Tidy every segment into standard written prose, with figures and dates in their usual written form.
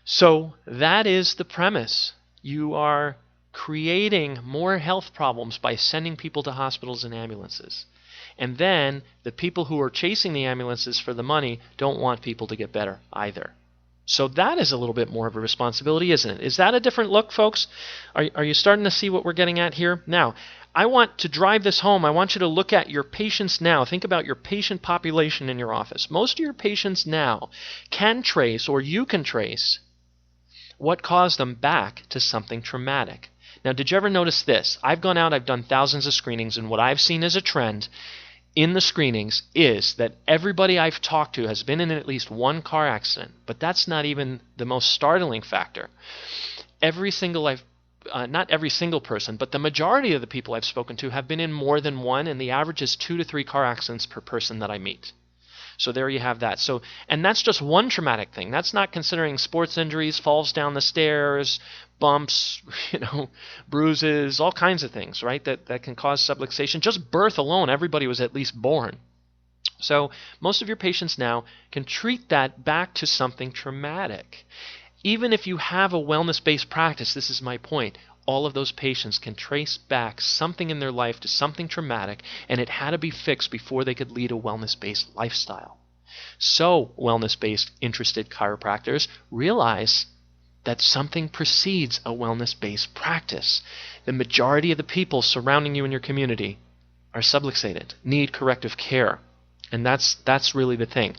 So that is the premise. You are creating more health problems by sending people to hospitals and ambulances. And then the people who are chasing the ambulances for the money don't want people to get better either. So that is a little bit more of a responsibility, isn't it? Is that a different look, folks? Are you starting to see what we're getting at here? Now, I want to drive this home. I want you to look at your patients now. Think about your patient population in your office. Most of your patients now can trace, or you can trace, what caused them back to something traumatic. Now, did you ever notice this? I've gone out, I've done thousands of screenings, and what I've seen as a trend in the screenings is that everybody I've talked to has been in at least one car accident. But that's not even the most startling factor. Not every single person, but the majority of the people I've spoken to have been in more than one, and the average is 2 to 3 car accidents per person that I meet. So there you have that. So, and that's just one traumatic thing. That's not considering sports injuries, falls down the stairs, bumps, bruises, all kinds of things, right? That can cause subluxation. Just birth alone, everybody was at least born. So most of your patients now can treat that back to something traumatic. Even if you have a wellness-based practice, this is my point, all of those patients can trace back something in their life to something traumatic, and it had to be fixed before they could lead a wellness-based lifestyle. So, wellness-based interested chiropractors realize that something precedes a wellness-based practice. The majority of the people surrounding you in your community are subluxated, need corrective care, and that's really the thing.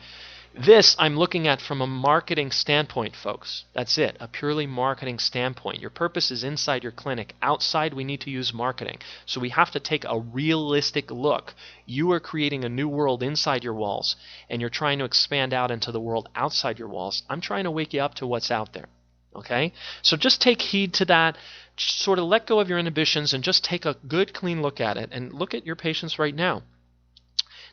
This I'm looking at from a marketing standpoint, folks. That's it, a purely marketing standpoint. Your purpose is inside your clinic. Outside, we need to use marketing. So we have to take a realistic look. You are creating a new world inside your walls, and you're trying to expand out into the world outside your walls. I'm trying to wake you up to what's out there. Okay? So just take heed to that. Sort of let go of your inhibitions and just take a good, clean look at it, and look at your patients right now.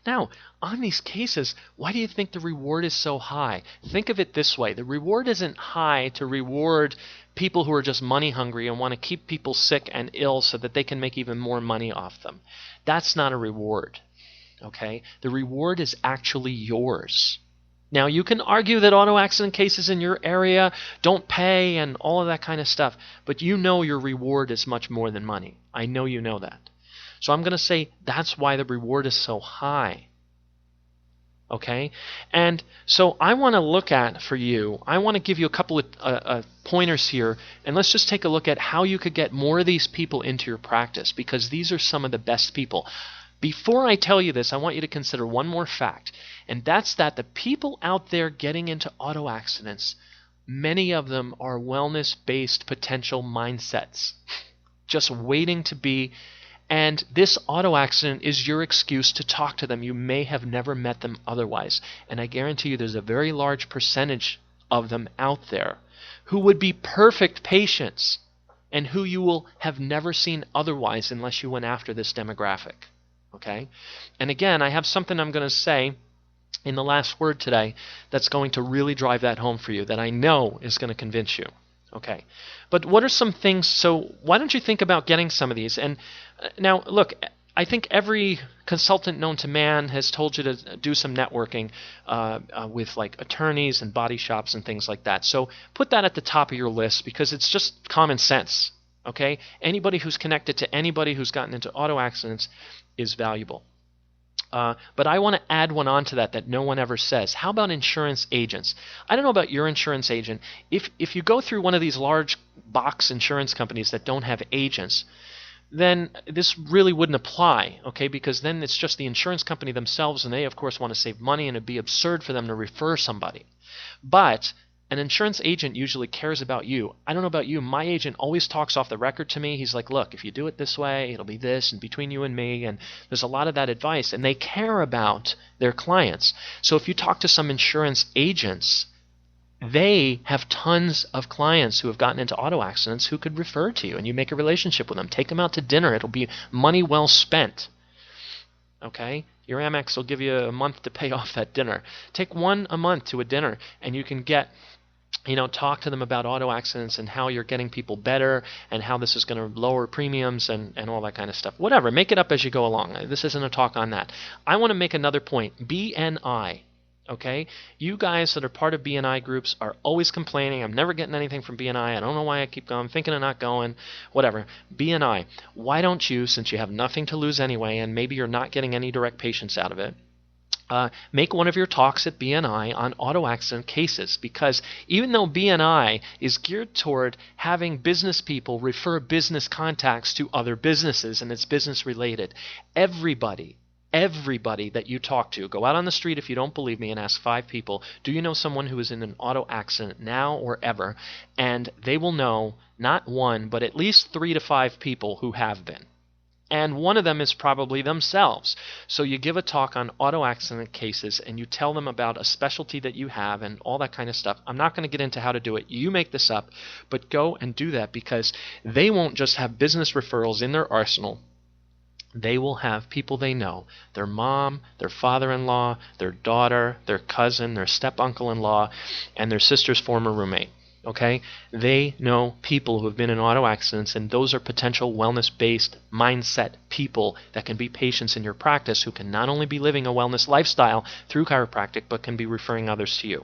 Now, on these cases, why do you think the reward is so high? Think of it this way. The reward isn't high to reward people who are just money hungry and want to keep people sick and ill so that they can make even more money off them. That's not a reward. Okay? The reward is actually yours. Now, you can argue that auto accident cases in your area don't pay and all of that kind of stuff, but you know your reward is much more than money. I know you know that. So I'm going to say that's why the reward is so high. Okay? And so I want to look at, for you, I want to give you a couple of pointers here, and let's just take a look at how you could get more of these people into your practice, because these are some of the best people. Before I tell you this, I want you to consider one more fact, and that's that the people out there getting into auto accidents, many of them are wellness-based potential mindsets, just waiting to be. And this auto accident is your excuse to talk to them. You may have never met them otherwise. And I guarantee you there's a very large percentage of them out there who would be perfect patients and who you will have never seen otherwise unless you went after this demographic. Okay? And again, I have something I'm going to say in the last word today that's going to really drive that home for you, that I know is going to convince you. Okay, but what are some things? So why don't you think about getting some of these? And now, look, I think every consultant known to man has told you to do some networking with like attorneys and body shops and things like that. So put that at the top of your list, because it's just common sense. Okay, anybody who's connected to anybody who's gotten into auto accidents is valuable. But I want to add one on to that no one ever says. How about insurance agents? I don't know about your insurance agent. If you go through one of these large box insurance companies that don't have agents, then this really wouldn't apply, okay? Because then it's just the insurance company themselves, and they, of course, want to save money, and it'd be absurd for them to refer somebody. But an insurance agent usually cares about you. I don't know about you. My agent always talks off the record to me. He's like, look, if you do it this way, it'll be this, and between you and me, and there's a lot of that advice, and they care about their clients. So if you talk to some insurance agents, they have tons of clients who have gotten into auto accidents who could refer to you, and you make a relationship with them. Take them out to dinner. It'll be money well spent. Okay? Your Amex will give you a month to pay off that dinner. Take one a month to a dinner, and you can get, talk to them about auto accidents and how you're getting people better and how this is going to lower premiums and all that kind of stuff. Whatever. Make it up as you go along. This isn't a talk on that. I want to make another point. BNI. Okay? You guys that are part of BNI groups are always complaining, I'm never getting anything from BNI, I don't know why I keep going, I'm thinking of not going, whatever. BNI, why don't you, since you have nothing to lose anyway, and maybe you're not getting any direct patients out of it, make one of your talks at BNI on auto accident cases, because even though BNI is geared toward having business people refer business contacts to other businesses and it's business related, everybody that you talk to, go out on the street if you don't believe me and ask 5 people, do you know someone who is in an auto accident now or ever? And they will know not one, but at least 3 to 5 people who have been. And one of them is probably themselves. So you give a talk on auto accident cases and you tell them about a specialty that you have and all that kind of stuff. I'm not going to get into how to do it. You make this up, but go and do that, because they won't just have business referrals in their arsenal. They will have people they know, their mom, their father-in-law, their daughter, their cousin, their step-uncle-in-law, and their sister's former roommate. Okay? They know people who have been in auto accidents, and those are potential wellness-based mindset people that can be patients in your practice who can not only be living a wellness lifestyle through chiropractic, but can be referring others to you.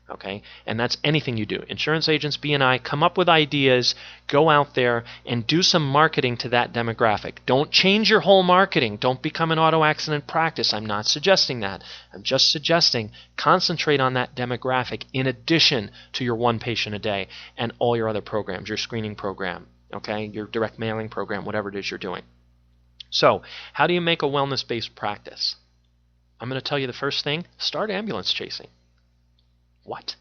Okay? And that's anything you do. Insurance agents, BNI, come up with ideas, go out there and do some marketing to that demographic. Don't change your whole marketing. Don't become an auto accident practice. I'm not suggesting that. I'm just suggesting concentrate on that demographic in addition to your one patient a day and all your other programs, your screening program, okay, your direct mailing program, whatever it is you're doing. So, how do you make a wellness-based practice? I'm going to tell you the first thing, start ambulance chasing. What?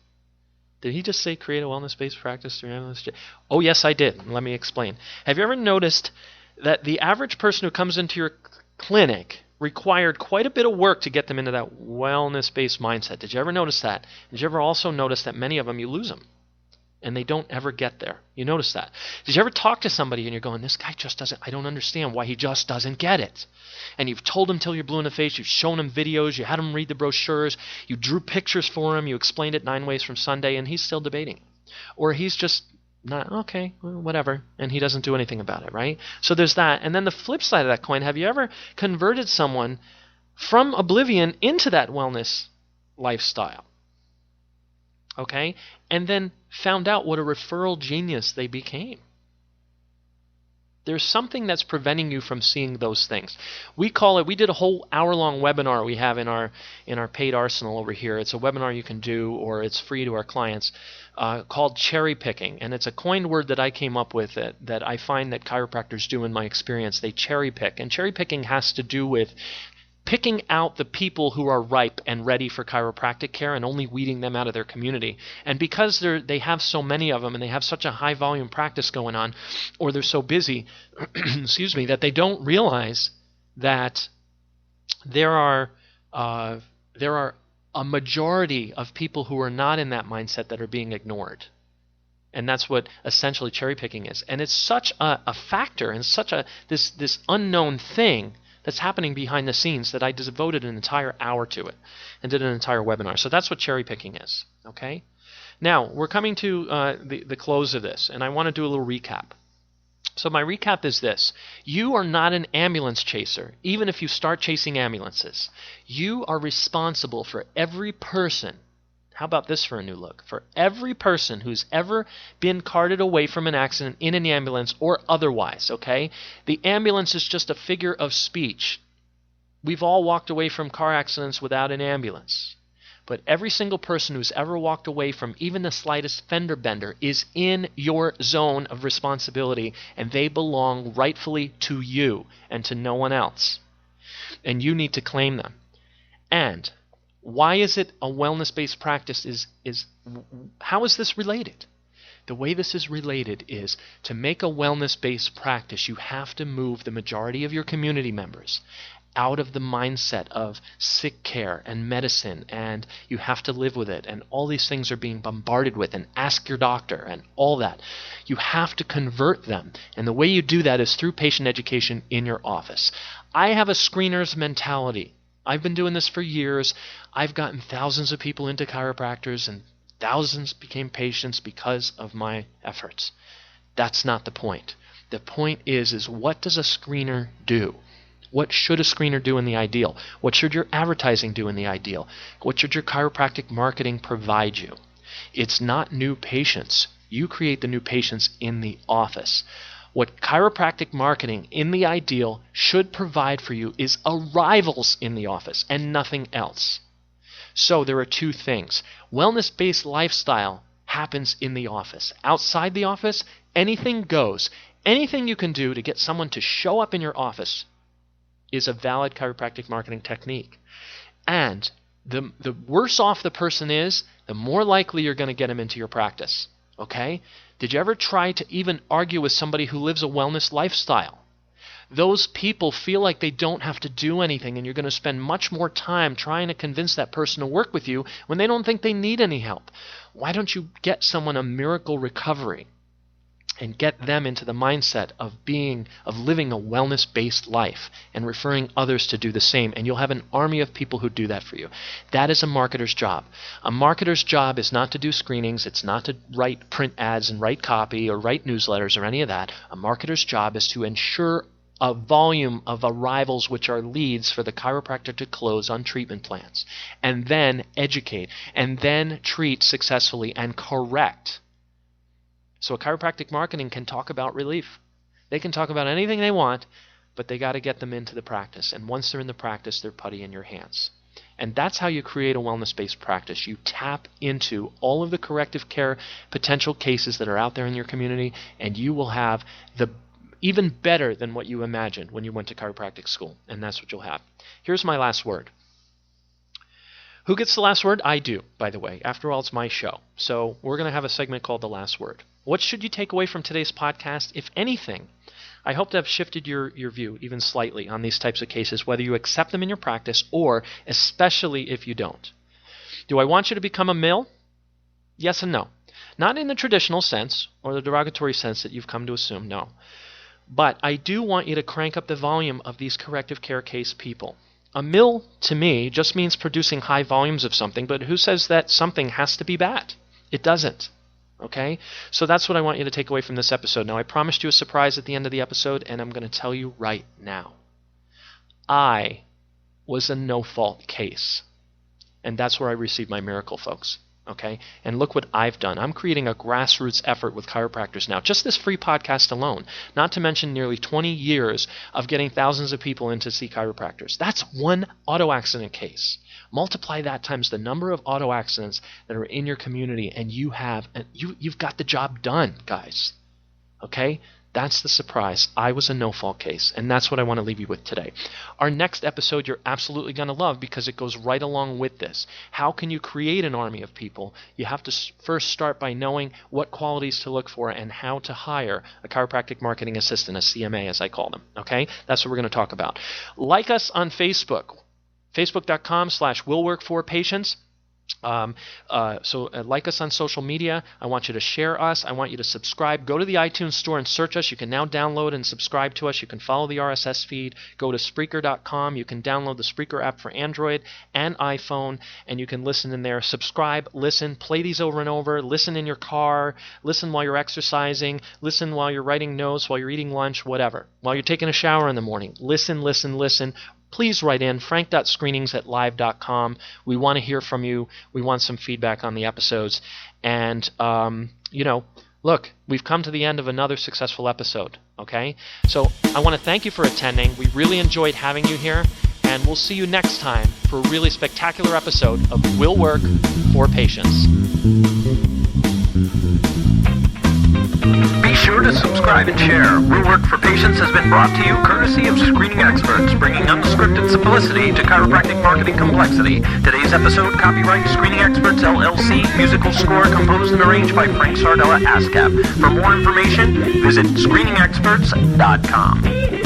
Did he just say create a wellness-based practice through ambulance? Oh, yes, I did. Let me explain. Have you ever noticed that the average person who comes into your clinic required quite a bit of work to get them into that wellness-based mindset? Did you ever notice that? Did you ever also notice that many of them, you lose them and they don't ever get there? You notice that. Did you ever talk to somebody and you're going, this guy just doesn't, I don't understand why he just doesn't get it. And you've told him till you're blue in the face, you've shown him videos, you had him read the brochures, you drew pictures for him, you explained it 9 ways from Sunday, and he's still debating. Or he's just not, okay, well, whatever, and he doesn't do anything about it, right? So there's that. And then the flip side of that coin, have you ever converted someone from oblivion into that wellness lifestyle? Okay? And then found out what a referral genius they became. There's something that's preventing you from seeing those things. We call it, we did a whole hour-long webinar we have in our paid arsenal over here. It's a webinar you can do, or it's free to our clients, called Cherrypicking. And it's a coined word that I came up with that I find that chiropractors do in my experience. They cherry pick. And cherry-picking has to do with picking out the people who are ripe and ready for chiropractic care and only weeding them out of their community. And because they have so many of them and they have such a high volume practice going on, or they're so busy, excuse me, that they don't realize that there are a majority of people who are not in that mindset that are being ignored. And that's what essentially cherry picking is. And it's such a factor and such this unknown thing that's happening behind the scenes that I devoted an entire hour to it and did an entire webinar. So that's what cherry picking is. Okay? Now, we're coming to the close of this, and I want to do a little recap. So my recap is this. You are not an ambulance chaser, even if you start chasing ambulances. You are responsible for every person. How about this for a new look? For every person who's ever been carted away from an accident in an ambulance or otherwise, okay? The ambulance is just a figure of speech. We've all walked away from car accidents without an ambulance. But every single person who's ever walked away from even the slightest fender bender is in your zone of responsibility, and they belong rightfully to you and to no one else. And you need to claim them. And why is it a wellness-based practice how is this related? The way this is related is to make a wellness-based practice, you have to move the majority of your community members out of the mindset of sick care and medicine, and you have to live with it, and all these things are being bombarded with, and ask your doctor, and all that. You have to convert them, and the way you do that is through patient education in your office. I have a screener's mentality. I've been doing this for years. I've gotten thousands of people into chiropractors, and thousands became patients because of my efforts. That's not the point. The point is what does a screener do? What should a screener do in the ideal? What should your advertising do in the ideal? What should your chiropractic marketing provide you? It's not new patients. You create the new patients in the office. What chiropractic marketing in the ideal should provide for you is arrivals in the office and nothing else. So there are two things. Wellness-based lifestyle happens in the office. Outside the office, anything goes. Anything you can do to get someone to show up in your office is a valid chiropractic marketing technique. And the worse off the person is, the more likely you're going to get them into your practice. Okay? Did you ever try to even argue with somebody who lives a wellness lifestyle? Those people feel like they don't have to do anything, and you're going to spend much more time trying to convince that person to work with you when they don't think they need any help. Why don't you get someone a miracle recovery and get them into the mindset of living a wellness-based life and referring others to do the same, and you'll have an army of people who do that for you. That is a marketer's job. A marketer's job is not to do screenings. It's not to write print ads and write copy or write newsletters or any of that. A marketer's job is to ensure a volume of arrivals, which are leads for the chiropractor to close on treatment plans, and then educate, and then treat successfully and correct. So a chiropractic marketing can talk about relief. They can talk about anything they want, but they got to get them into the practice. And once they're in the practice, they're putty in your hands. And that's how you create a wellness-based practice. You tap into all of the corrective care potential cases that are out there in your community, and you will have even better than what you imagined when you went to chiropractic school. And that's what you'll have. Here's my last word. Who gets the last word? I do, by the way. After all, it's my show. So we're going to have a segment called The Last Word. What should you take away from today's podcast? If anything, I hope to have shifted your view even slightly on these types of cases, whether you accept them in your practice or especially if you don't. Do I want you to become a mill? Yes and no. Not in the traditional sense or the derogatory sense that you've come to assume, no. But I do want you to crank up the volume of these corrective care case people. A mill, to me, just means producing high volumes of something, but who says that something has to be bad? It doesn't. Okay? So that's what I want you to take away from this episode. Now, I promised you a surprise at the end of the episode, and I'm going to tell you right now. I was a no-fault case. And that's where I received my miracle, folks. Okay? And look what I've done. I'm creating a grassroots effort with chiropractors now. Just this free podcast alone. Not to mention nearly 20 years of getting thousands of people in to see chiropractors. That's one auto accident case. Multiply that times the number of auto accidents that are in your community, and you've got the job done, guys. Okay? That's the surprise. I was a no-fault case, and that's what I want to leave you with today. Our next episode you're absolutely going to love because it goes right along with this. How can you create an army of people? You have to first start by knowing what qualities to look for and how to hire a chiropractic marketing assistant, a CMA as I call them. Okay? That's what we're going to talk about. Like us on Facebook, facebook.com/willworkforpatients. Like us on social media. I want you to share us. I want you to subscribe. Go to the iTunes store and search us. You can now download and subscribe to us. You can follow the RSS feed. Go to Spreaker.com. You can download the Spreaker app for Android and iPhone, and you can listen in there. Subscribe, listen, play these over and over. Listen in your car. Listen while you're exercising. Listen while you're writing notes, while you're eating lunch, whatever. While you're taking a shower in the morning. Listen, listen, listen. Please write in frank.screenings@live.com. We want to hear from you. We want some feedback on the episodes. And, look, we've come to the end of another successful episode, okay? So I want to thank you for attending. We really enjoyed having you here. And we'll see you next time for a really spectacular episode of Will Work for Patients. Be sure to subscribe and share. Will Work for Patients has been brought to you courtesy of Screening Experts, bringing unscripted simplicity to chiropractic marketing complexity. Today's episode, copyright Screening Experts LLC, musical score composed and arranged by Frank Sardella ASCAP. For more information, visit screeningexperts.com.